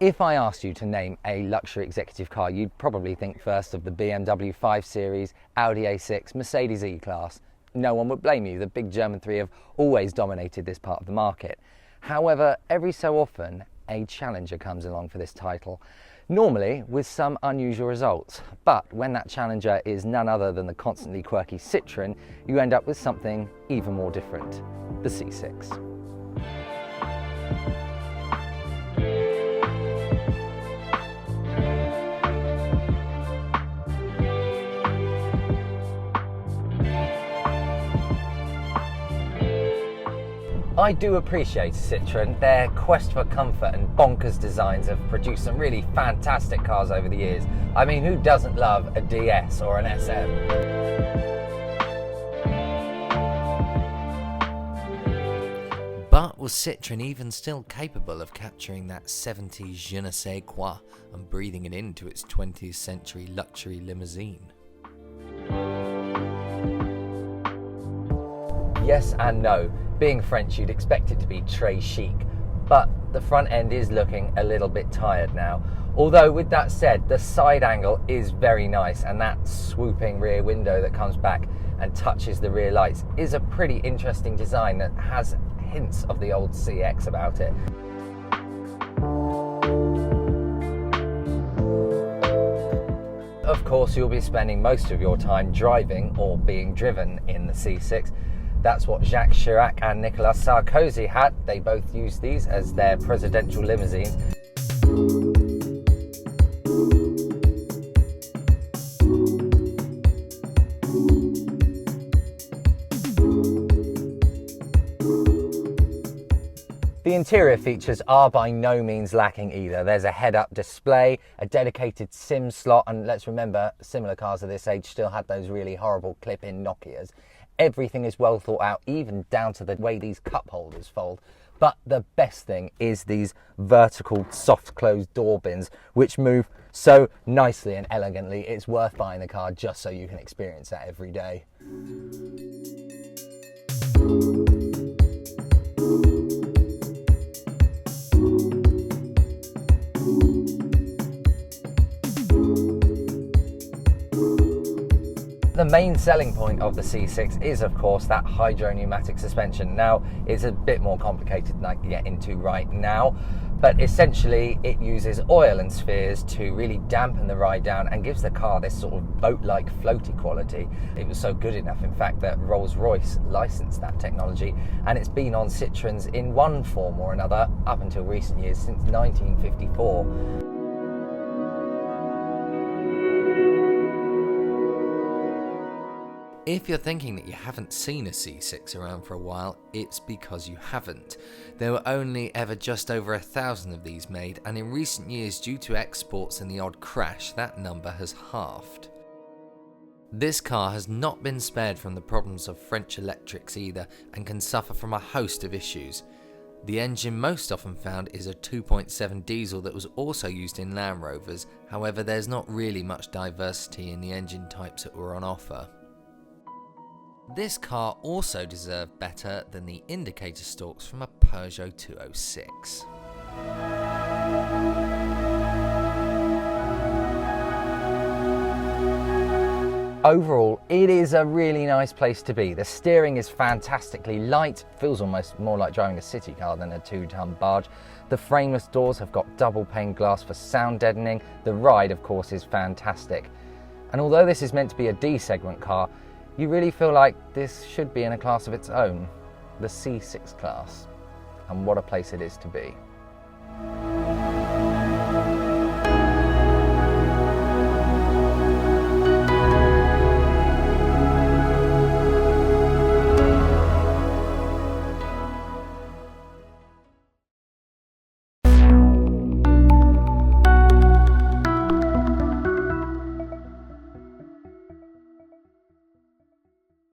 If I asked you to name a luxury executive car, you'd probably think first of the BMW 5 Series, Audi A6, Mercedes E-Class. No one would blame you, the big German 3 have always dominated this part of the market. However, every so often, a challenger comes along for this title, normally with some unusual results. But when that challenger is none other than the constantly quirky Citroen, you end up with something even more different, the C6. I do appreciate Citroen. Their quest for comfort and bonkers designs have produced some really fantastic cars over the years. I mean, who doesn't love a DS or an SM? But was Citroen even still capable of capturing that 70s je ne sais quoi and breathing it into its 20th century luxury limousine? Yes and no. Being French, you'd expect it to be très chic, but the front end is looking a little bit tired now. Although with that said, the side angle is very nice, and that swooping rear window that comes back and touches the rear lights is a pretty interesting design that has hints of the old CX about it. Of course, you'll be spending most of your time driving or being driven in the C6. That's what Jacques Chirac and Nicolas Sarkozy had. They both used these as their presidential limousines. The interior features are by no means lacking either. There's a head-up display, a dedicated SIM slot, and let's remember, similar cars of this age still had those really horrible clip-in Nokias. Everything is well thought out, even down to the way these cup holders fold. But the best thing is these vertical soft closed door bins, which move so nicely and elegantly. It's worth buying the car just so you can experience that every day. The main selling point of the C6 is, of course, that hydro pneumatic suspension. Now, it's a bit more complicated than I can get into right now, but essentially it uses oil and spheres to really dampen the ride down and gives the car this sort of boat-like floaty quality. It was so good enough, in fact, that Rolls-Royce licensed that technology, and it's been on Citroens in one form or another up until recent years, since 1954. If you're thinking that you haven't seen a C6 around for a while, it's because you haven't. There were only ever just over 1,000 of these made, and in recent years, due to exports and the odd crash, that number has halved. This car has not been spared from the problems of French electrics either, and can suffer from a host of issues. The engine most often found is a 2.7 diesel that was also used in Land Rovers. However, there's not really much diversity in the engine types that were on offer. This car also deserved better than the indicator stalks from a Peugeot 206. Overall, it is a really nice place to be. The steering is fantastically light, feels almost more like driving a city car than a 2-ton barge. The frameless doors have got double pane glass for sound deadening. The ride, of course, is fantastic. And although this is meant to be a D-segment car, you really feel like this should be in a class of its own, the C6 class. And what a place it is to be.